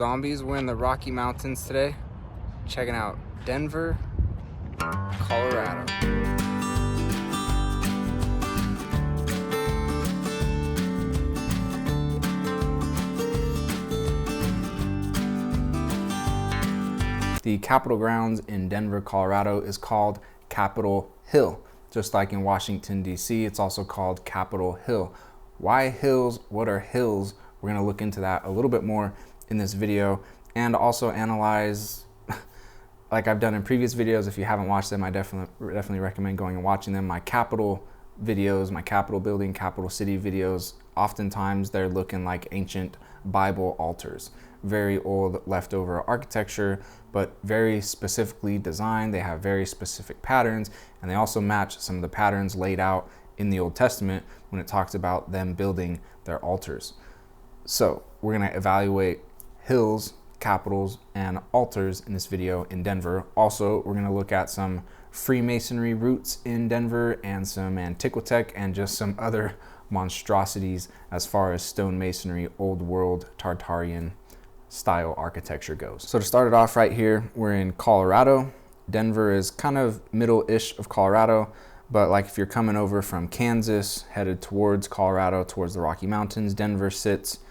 Zombies, we're in the Rocky Mountains today, checking out Denver, Colorado. The Capitol grounds in Denver, Colorado is called Capitol Hill. Just like in Washington, D.C, it's also called Capitol Hill. Why hills? What are hills? We're gonna look into that a little bit more in this video and also analyze, like I've done in previous videos. If you haven't watched them, I definitely recommend going and watching them. My Capitol videos, my Capitol building, Capitol City videos, oftentimes they're looking like ancient Bible altars. Very old leftover architecture, but very specifically designed. They have very specific patterns, and they also match some of the patterns laid out in the Old Testament when it talks about them building their altars. So we're gonna evaluate hills, capitals, and altars in this video in Denver. Also, we're gonna look at some Freemasonry roots in Denver and some Antiquitech and just some other monstrosities as far as stone masonry, Old World Tartarian style architecture goes. So to start it off right here, we're in Colorado. Denver is kind of middle-ish of Colorado, but like if you're coming over from Kansas, headed towards Colorado, towards the Rocky Mountains, Denver sits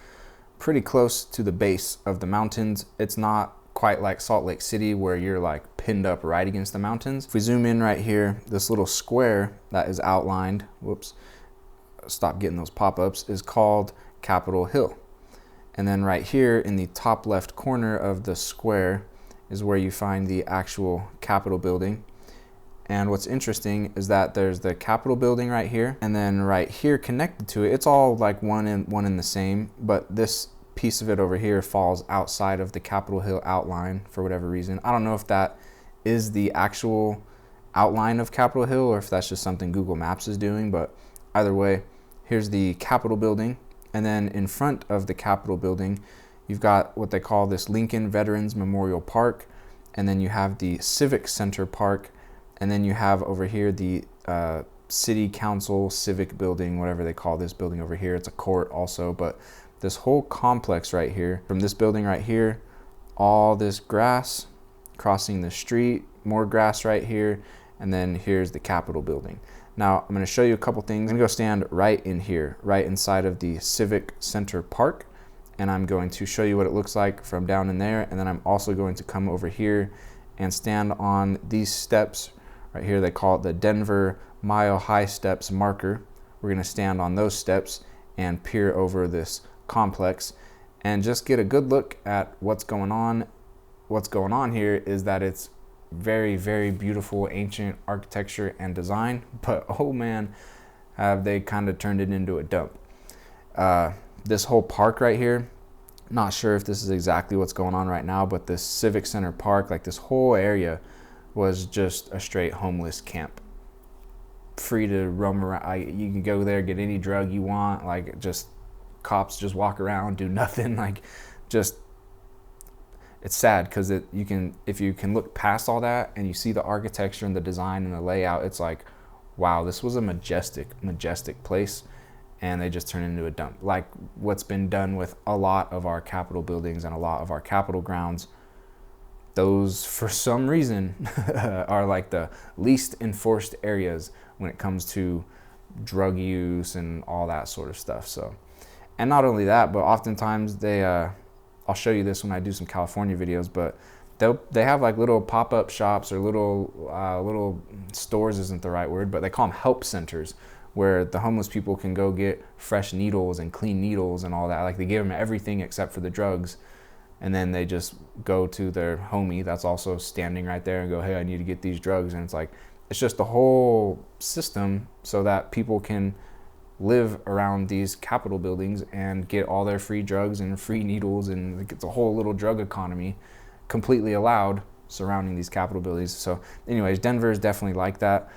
pretty close to the base of the mountains. It's not quite like Salt Lake City where you're like pinned up right against the mountains. If we zoom in right here, this little square that is outlined, whoops, stop getting those pop-ups, is called Capitol Hill. And then right here in the top left corner of the square is where you find the actual Capitol building. And what's interesting is that there's the Capitol building right here, and then right here connected to it, it's all like one in the same, but this piece of it over here falls outside of the Capitol Hill outline for whatever reason. I don't know if that is the actual outline of Capitol Hill or if that's just something Google Maps is doing, but either way, here's the Capitol building. And then in front of the Capitol building, you've got what they call this Lincoln Veterans Memorial Park, and then you have the Civic Center Park, and then you have over here the City Council Civic Building, whatever they call this building over here. It's a court also, but this whole complex right here, from this building right here, all this grass crossing the street, more grass right here, and then here's the Capitol building. Now, I'm gonna show you a couple things. I'm gonna go stand right in here, right inside of the Civic Center Park, and I'm going to show you what it looks like from down in there, and then I'm also going to come over here and stand on these steps right here. They call it the Denver Mile High Steps marker. We're gonna stand on those steps and peer over this complex and just get a good look at what's going on. What's going on here is that it's very, very beautiful ancient architecture and design, but oh man, have they kind of turned it into a dump. This whole park right here, not sure if this is exactly what's going on right now, but this Civic Center Park, like this whole area was just a straight homeless camp. Free to roam around. You can go there, get any drug you want, like just cops just walk around, do nothing. Like just, it's sad because if you can look past all that and you see the architecture and the design and the layout, it's like, wow, this was a majestic place, and they just turned into a dump. Like what's been done with a lot of our Capitol buildings and a lot of our Capitol grounds. Those, for some reason, are like the least enforced areas when it comes to drug use and all that sort of stuff. So, and not only that, but oftentimes they, I'll show you this when I do some California videos, but they have like little pop-up shops or little stores isn't the right word, but they call them help centers, where the homeless people can go get fresh needles and clean needles and all that. Like they give them everything except for the drugs. And then they just go to their homie that's also standing right there and go, hey, I need to get these drugs. And it's like, it's just the whole system so that people can live around these Capitol buildings and get all their free drugs and free needles. And it's a whole little drug economy completely allowed surrounding these Capitol buildings. So anyways, Denver is definitely like that.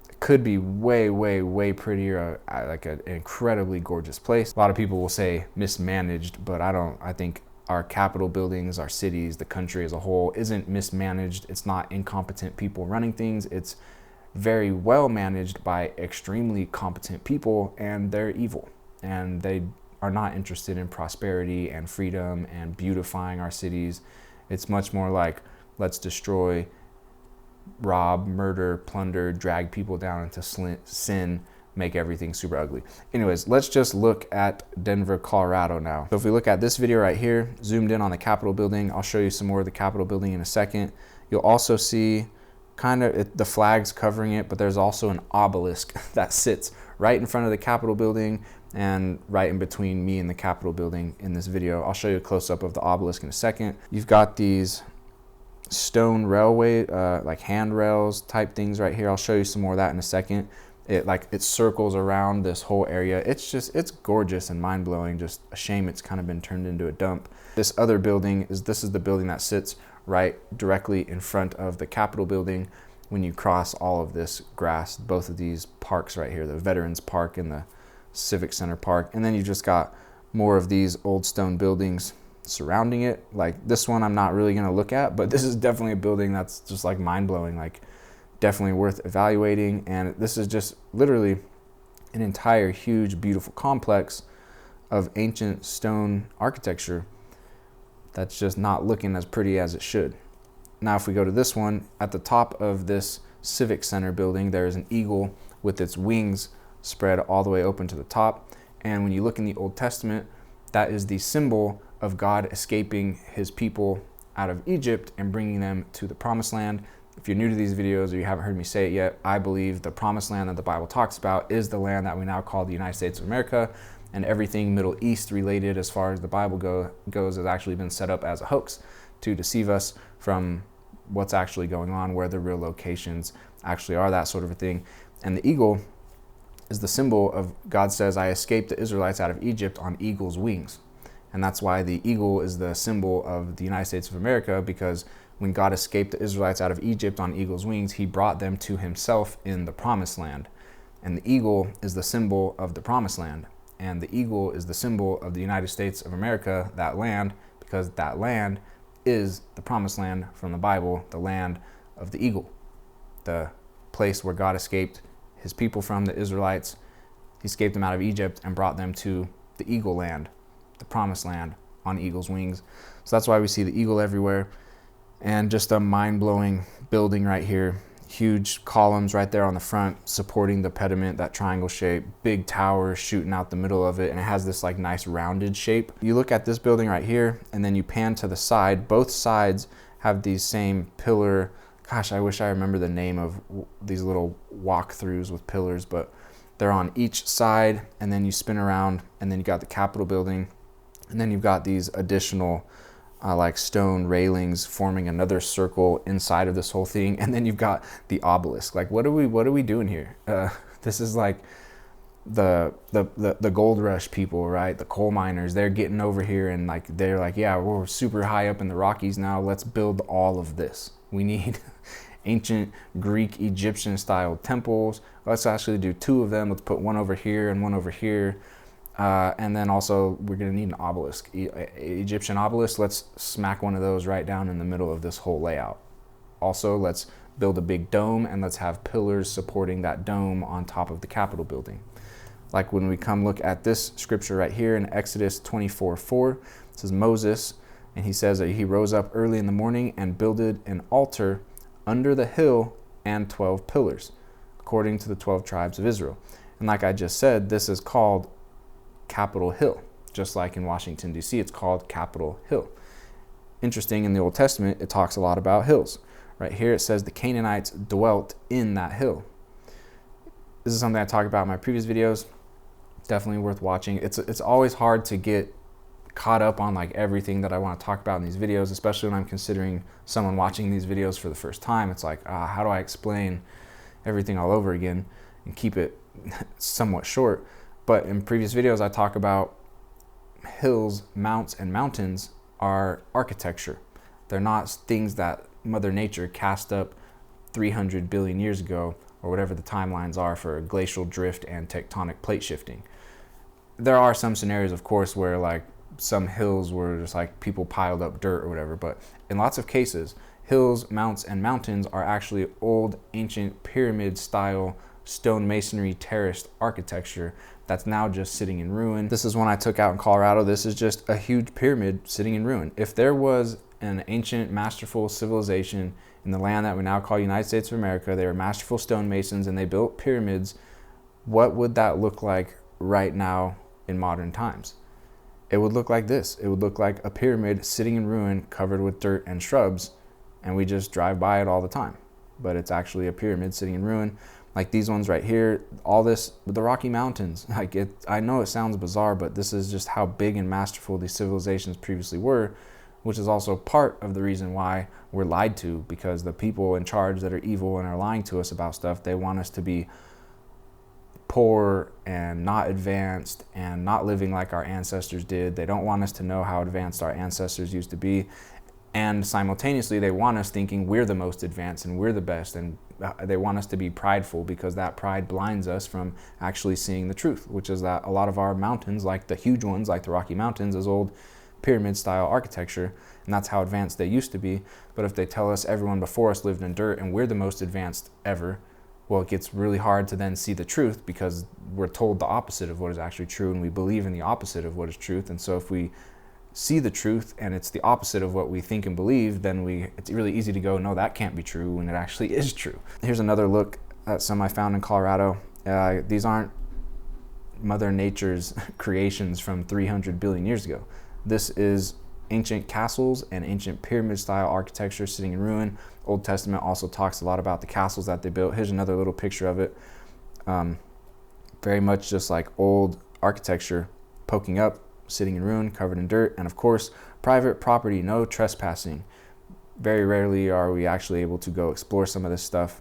It could be way, way, way prettier, like an incredibly gorgeous place. A lot of people will say mismanaged, but I think our Capitol buildings, our cities, the country as a whole isn't mismanaged. It's not incompetent people running things. It's very well managed by extremely competent people, and they're evil. And they are not interested in prosperity and freedom and beautifying our cities. It's much more like, let's destroy, rob, murder, plunder, drag people down into sin, make everything super ugly. Anyways, let's just look at Denver, Colorado now. So if we look at this video right here, zoomed in on the Capitol building, I'll show you some more of the Capitol building in a second. You'll also see kind of the flags covering it, but there's also an obelisk that sits right in front of the Capitol building and right in between me and the Capitol building in this video. I'll show you a close-up of the obelisk in a second. You've got these stone railway, like handrails type things right here. I'll show you some more of that in a second. It circles around this whole area. It's gorgeous and mind-blowing. Just a shame it's kind of been turned into a dump. This other building is the building that sits right directly in front of the Capitol building when you cross all of this grass, both of these parks right here, the Veterans Park and the Civic Center Park. And then you just got more of these old stone buildings surrounding it. Like this one I'm not really gonna look at, but this is definitely a building that's just like mind-blowing, like definitely worth evaluating. And this is just literally an entire huge beautiful complex of ancient stone architecture that's just not looking as pretty as it should. Now if we go to this one, at the top of this Civic Center building, there is an eagle with its wings spread all the way open to the top. And when you look in the Old Testament, that is the symbol of God escaping his people out of Egypt and bringing them to the Promised Land. If you're new to these videos or you haven't heard me say it yet, I believe the Promised Land that the Bible talks about is the land that we now call the United States of America, and everything Middle East related as far as the Bible goes has actually been set up as a hoax to deceive us from what's actually going on, where the real locations actually are, that sort of a thing. And the eagle is the symbol of God says, I escaped the Israelites out of Egypt on eagle's wings. And that's why the eagle is the symbol of the United States of America, because when God escaped the Israelites out of Egypt on eagle's wings, he brought them to himself in the Promised Land. And the eagle is the symbol of the Promised Land. And the eagle is the symbol of the United States of America, that land, because that land is the Promised Land from the Bible, the land of the eagle, the place where God escaped his people from, the Israelites. He escaped them out of Egypt and brought them to the eagle land, the Promised Land on eagle's wings. So that's why we see the eagle everywhere. And just a mind-blowing building right here. Huge columns right there on the front supporting the pediment, that triangle shape, big tower shooting out the middle of it, and it has this like nice rounded shape. You look at this building right here and then you pan to the side. Both sides have these same pillar, gosh, I wish I remember the name of these little walkthroughs with pillars, but they're on each side, and then you spin around, and then you got the Capitol building, and then you've got these additional like stone railings forming another circle inside of this whole thing, and then you've got the obelisk. Like what are we doing here? This is like the gold rush people, right? The coal miners, they're getting over here and like they're like, yeah, we're super high up in the Rockies now, let's build all of this. We need ancient Greek Egyptian style temples. Let's actually do two of them. Let's put one over here and one over here. And then also we're going to need an obelisk, Egyptian obelisk. Let's smack one of those right down in the middle of this whole layout. Also, let's build a big dome and let's have pillars supporting that dome on top of the Capitol building. Like when we come look at this scripture right here in Exodus 24:4, it says Moses, and he says that he rose up early in the morning and builded an altar under the hill and 12 pillars, according to the 12 tribes of Israel. And like I just said, this is called Capitol Hill. Just like in Washington D.C, it's called Capitol Hill. Interesting, in the Old Testament, it talks a lot about hills. Right here it says the Canaanites dwelt in that hill. This is something I talked about in my previous videos. Definitely worth watching. It's always hard to get caught up on like everything that I want to talk about in these videos, especially when I'm considering someone watching these videos for the first time. It's like, how do I explain everything all over again and keep it somewhat short? But in previous videos, I talk about hills, mounts, and mountains are architecture. They're not things that Mother Nature cast up 300 billion years ago, or whatever the timelines are for glacial drift and tectonic plate shifting. There are some scenarios, of course, where like some hills were just like people piled up dirt or whatever, but in lots of cases, hills, mounts, and mountains are actually old, ancient pyramid style stone masonry terraced architecture that's now just sitting in ruin. This is one I took out in Colorado. This is just a huge pyramid sitting in ruin. If there was an ancient masterful civilization in the land that we now call United States of America, they were masterful stonemasons and they built pyramids, what would that look like right now in modern times? It would look like this. It would look like a pyramid sitting in ruin covered with dirt and shrubs, and we just drive by it all the time. But it's actually a pyramid sitting in ruin. Like these ones right here, all this, the Rocky Mountains, I know it sounds bizarre, but this is just how big and masterful these civilizations previously were, which is also part of the reason why we're lied to, because the people in charge that are evil and are lying to us about stuff, they want us to be poor and not advanced and not living like our ancestors did. They don't want us to know how advanced our ancestors used to be. And simultaneously, they want us thinking we're the most advanced and we're the best. And they want us to be prideful, because that pride blinds us from actually seeing the truth, which is that a lot of our mountains, like the huge ones, like the Rocky Mountains, is old pyramid style architecture. And that's how advanced they used to be. But if they tell us everyone before us lived in dirt and we're the most advanced ever, well, it gets really hard to then see the truth, because we're told the opposite of what is actually true and we believe in the opposite of what is truth. And so if we see the truth and it's the opposite of what we think and believe, then it's really easy to go, no, that can't be true, when it actually is true. Here's another look at some I found in Colorado. These aren't Mother Nature's creations from 300 billion years ago. This is ancient castles and ancient pyramid style architecture sitting in ruin. Old Testament also talks a lot about the castles that they built. Here's another little picture of it. Very much just like old architecture poking up, sitting in ruin, covered in dirt. And of course, private property, no trespassing. Very rarely are we actually able to go explore some of this stuff.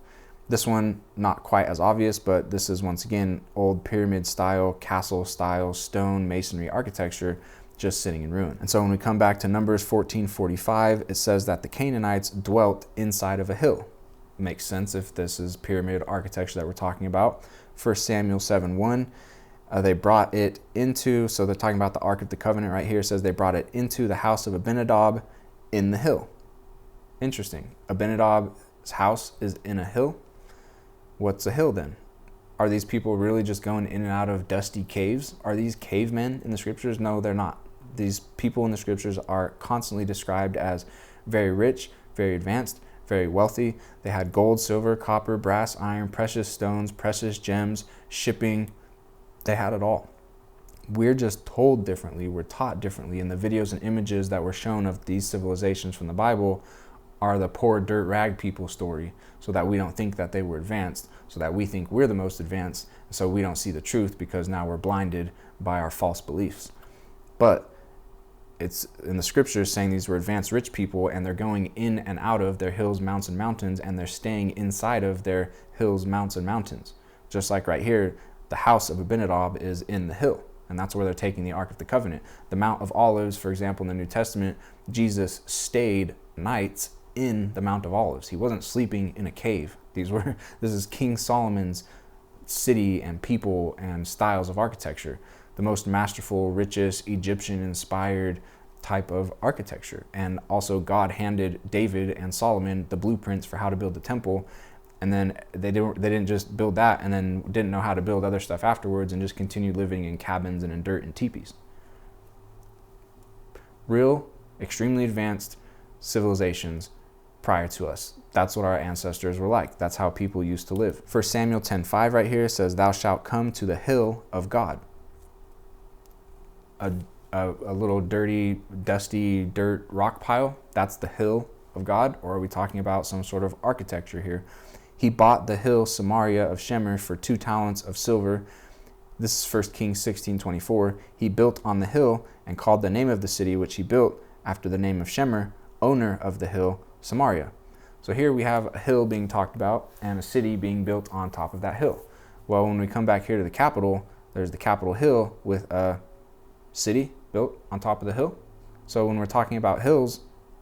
This one, not quite as obvious, but this is once again old pyramid style, castle style, stone masonry architecture just sitting in ruin. And so when we come back to Numbers 14:45, it says that the Canaanites dwelt inside of a hill. Makes sense if this is pyramid architecture that we're talking about. 1 Samuel 7:1, they brought it into, so they're talking about the Ark of the Covenant right here. It says they brought it into the house of Abinadab in the hill. Interesting. Abinadab's house is in a hill. What's a hill then? Are these people really just going in and out of dusty caves? Are these cavemen in the scriptures? No, they're not. These people in the scriptures are constantly described as very rich, very advanced, very wealthy. They had gold, silver, copper, brass, iron, precious stones, precious gems, shipping. They had it all. We're just told differently. We're taught differently. And the videos and images that were shown of these civilizations from the Bible are the poor dirt rag people story, so that we don't think that they were advanced, so that we think we're the most advanced, so we don't see the truth, because now we're blinded by our false beliefs. But it's in the scriptures saying these were advanced rich people, and they're going in and out of their hills, mounts, and mountains, and they're staying inside of their hills, mounts, and mountains. Just like right here, the house of Abinadab is in the hill, and that's where they're taking the Ark of the Covenant. The Mount of Olives, for example, in the New Testament, Jesus stayed nights in the Mount of Olives. He wasn't sleeping in a cave. This is King Solomon's city and people and styles of architecture. The most masterful, richest, Egyptian-inspired type of architecture. And also God handed David and Solomon the blueprints for how to build the temple. And then they didn't just build that and then didn't know how to build other stuff afterwards and just continued living in cabins and in dirt and teepees. Real, extremely advanced civilizations prior to us. That's what our ancestors were like. That's how people used to live. 1 Samuel 10:5 right here says, "Thou shalt come to the hill of God." A little dirty, dusty dirt rock pile, that's the hill of God? Or are we talking about some sort of architecture here? He bought the hill Samaria of Shemer for 2 talents of silver. This is 1 Kings 16:24. He built on the hill and called the name of the city which he built after the name of Shemer, owner of the hill Samaria. So here we have a hill being talked about and a city being built on top of that hill. Well, when we come back here to the Capitol, there's the Capitol Hill with a city built on top of the hill. So when we're talking about hills,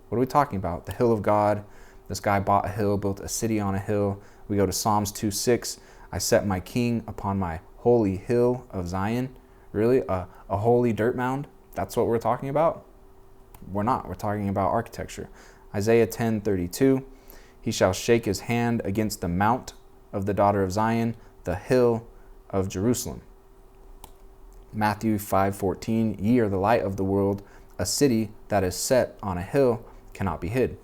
what are we talking about? The hill of God. This guy bought a hill, built a city on a hill. We go to Psalms 2:6. I set my king upon my holy hill of Zion. Really? A holy dirt mound? That's what we're talking about? We're not. We're talking about architecture. Isaiah 10:32. He shall shake his hand against the mount of the daughter of Zion, the hill of Jerusalem. Matthew 5:14, ye are the light of the world. A city that is set on a hill cannot be hid.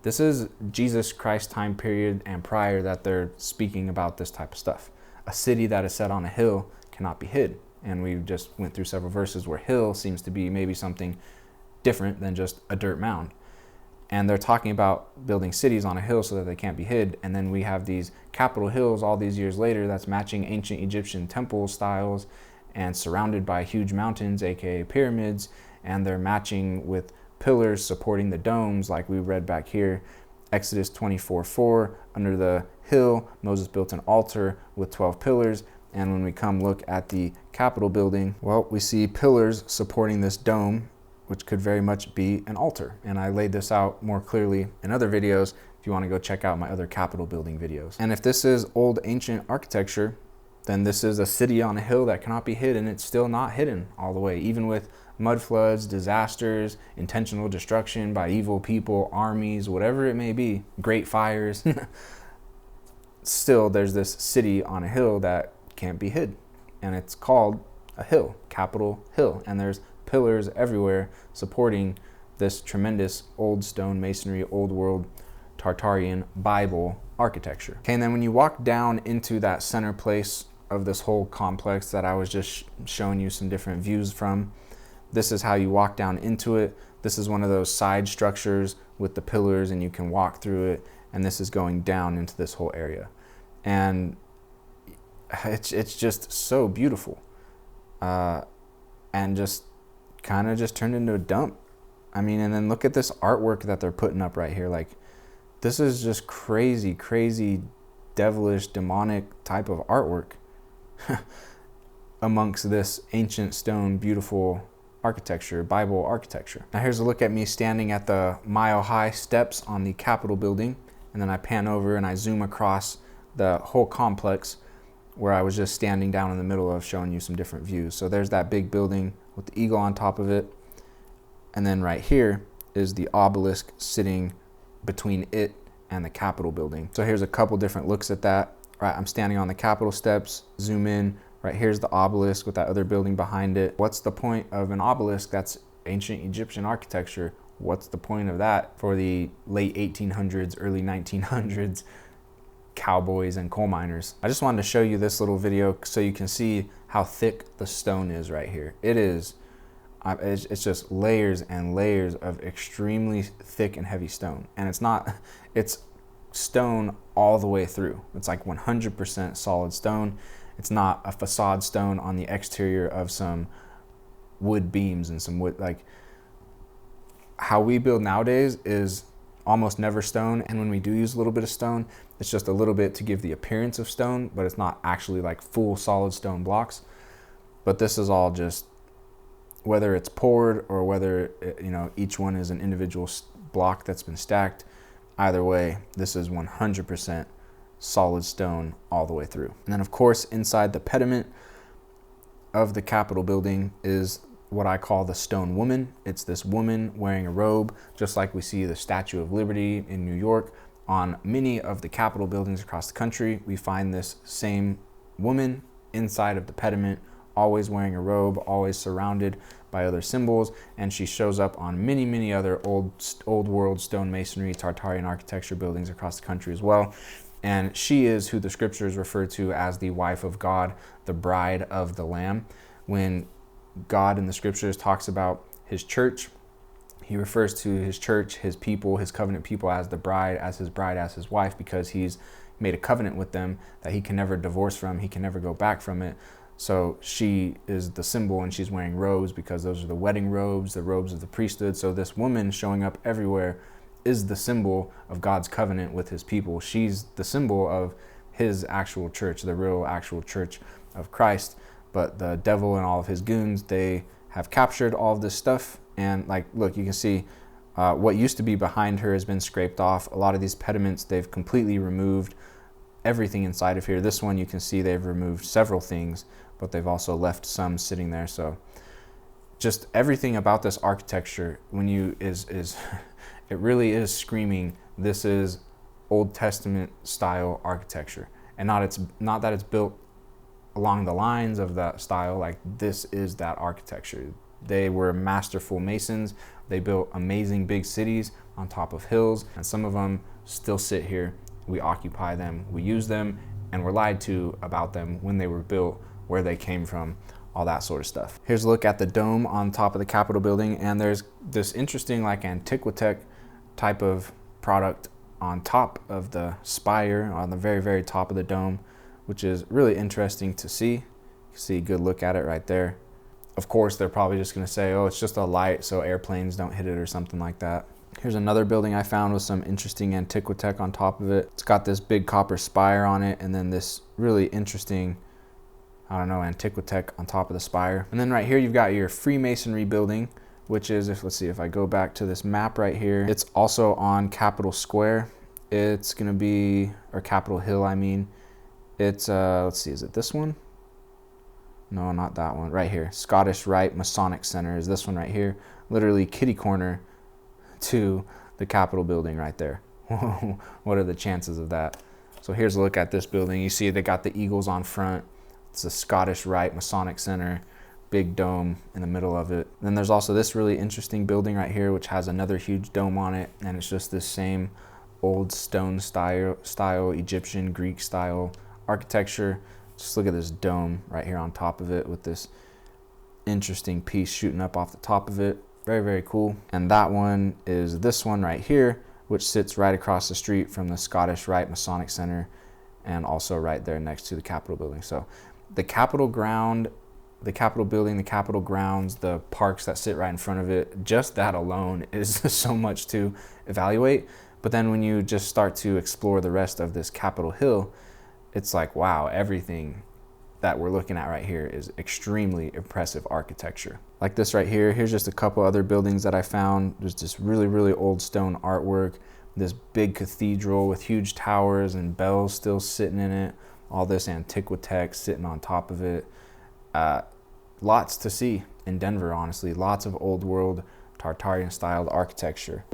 This is Jesus Christ time period and prior that they're speaking about this type of stuff. A city that is set on a hill cannot be hid. And we just went through several verses where hill seems to be maybe something different than just a dirt mound. And they're talking about building cities on a hill so that they can't be hid. And then we have these Capitol hills all these years later that's matching ancient Egyptian temple styles and surrounded by huge mountains, aka pyramids, and they're matching with pillars supporting the domes like we read back here. Exodus 24:4, under the hill, Moses built an altar with 12 pillars. And when we come look at the Capitol building, well, we see pillars supporting this dome, which could very much be an altar. And I laid this out more clearly in other videos if you want to go check out my other Capitol building videos. And if this is old ancient architecture, then this is a city on a hill that cannot be hidden. It's still not hidden all the way, even with mud floods, disasters, intentional destruction by evil people, armies, whatever it may be, great fires. Still, there's this city on a hill that can't be hid, and it's called a hill, Capitol Hill, and there's pillars everywhere supporting this tremendous old stone masonry, old world Tartarian Bible architecture. Okay, and then when you walk down into that center place of this whole complex that I was just showing you some different views from, this is how you walk down into it. This is one of those side structures with the pillars, and you can walk through it, and this is going down into this whole area. And it's just so beautiful, and just kind of just turned into a dump. I mean, and then look at this artwork that they're putting up right here. Like, this is just crazy, devilish, demonic type of artwork amongst this ancient stone, beautiful architecture, Bible architecture. Now here's a look at me standing at the mile-high steps on the Capitol building, and then I pan over and I zoom across the whole complex where I was just standing down in the middle of, showing you some different views. So there's that big building with the eagle on top of it. And then right here is the obelisk sitting between it and the Capitol building. So here's a couple different looks at that. Right, I'm standing on the Capitol steps, zoom in, right here's the obelisk with that other building behind it. What's the point of an obelisk? That's ancient Egyptian architecture. What's the point of that for the late 1800s, early 1900s cowboys and coal miners? I just wanted to show you this little video so you can see how thick the stone is right here. It's just layers and layers of extremely thick and heavy stone. And it's stone all the way through. It's like 100% solid stone. It's not a facade stone on the exterior of some wood beams and some wood. Like, how we build nowadays is almost never stone, and when we do use a little bit of stone, it's just a little bit to give the appearance of stone, but it's not actually like full solid stone blocks. But this is all just, whether it's poured or whether each one is an individual block that's been stacked, either way, this is 100% solid stone all the way through. And then of course inside the pediment of the Capitol building is what I call the stone woman. It's this woman wearing a robe, just like we see the Statue of Liberty in New York. On many of the Capitol buildings across the country, we find this same woman inside of the pediment, always wearing a robe, always surrounded by other symbols, and she shows up on many other old world stone masonry, Tartarian architecture buildings across the country as well. And she is who the scriptures refer to as the wife of God, the bride of the Lamb. When God in the scriptures talks about his church, he refers to his church, his people, his covenant people as the bride, as his wife, because he's made a covenant with them that he can never divorce from, he can never go back from it. So she is the symbol, and she's wearing robes because those are the wedding robes, the robes of the priesthood. So this woman showing up everywhere is the symbol of God's covenant with his people. She's the symbol of his actual church, the real actual church of Christ. But the devil and all of his goons, they have captured all of this stuff. And like, look, you can see what used to be behind her has been scraped off. A lot of these pediments, they've completely removed everything inside of here. This one, you can see they've removed several things, but they've also left some sitting there. So just everything about this architecture, when you it really is screaming, this is Old Testament style architecture. And not that it's built along the lines of that style, like this is that architecture. They were masterful masons. They built amazing big cities on top of hills, and some of them still sit here. We occupy them, we use them, and we're lied to about them, when they were built, where they came from, all that sort of stuff. Here's a look at the dome on top of the Capitol building, and there's this interesting like Antiquitech type of product on top of the spire, on the very, very top of the dome, which is really interesting to see. You can see a good look at it right there. Of course, they're probably just gonna say, oh, it's just a light so airplanes don't hit it or something like that. Here's another building I found with some interesting Antiquitech on top of it. It's got this big copper spire on it, and then this really interesting, I don't know, Antiquitech on top of the spire. And then right here, you've got your Freemasonry building, which is, let's see, if I go back to this map right here, it's also on Capitol Square. It's gonna be, or Capitol Hill, I mean. It's, let's see, is it this one? No, not that one, right here. Scottish Rite Masonic Center is this one right here. Literally kitty corner to the Capitol building right there. What are the chances of that? So here's a look at this building. You see they got the eagles on front. It's a Scottish Rite Masonic Center, big dome in the middle of it. Then there's also this really interesting building right here, which has another huge dome on it, and it's just this same old stone style, Egyptian, Greek style architecture. Just look at this dome right here on top of it with this interesting piece shooting up off the top of it. Very, very cool. And that one is this one right here, which sits right across the street from the Scottish Rite Masonic Center, and also right there next to the Capitol building. So the Capitol ground, the Capitol building, the Capitol grounds, the parks that sit right in front of it, just that alone is so much to evaluate. But then when you just start to explore the rest of this Capitol Hill, it's like, wow, everything that we're looking at right here is extremely impressive architecture. Like this right here, here's just a couple other buildings that I found. There's this really, really old stone artwork, this big cathedral with huge towers and bells still sitting in it, all this Antiquitech sitting on top of it. Lots to see in Denver, honestly. Lots of old world Tartarian styled architecture.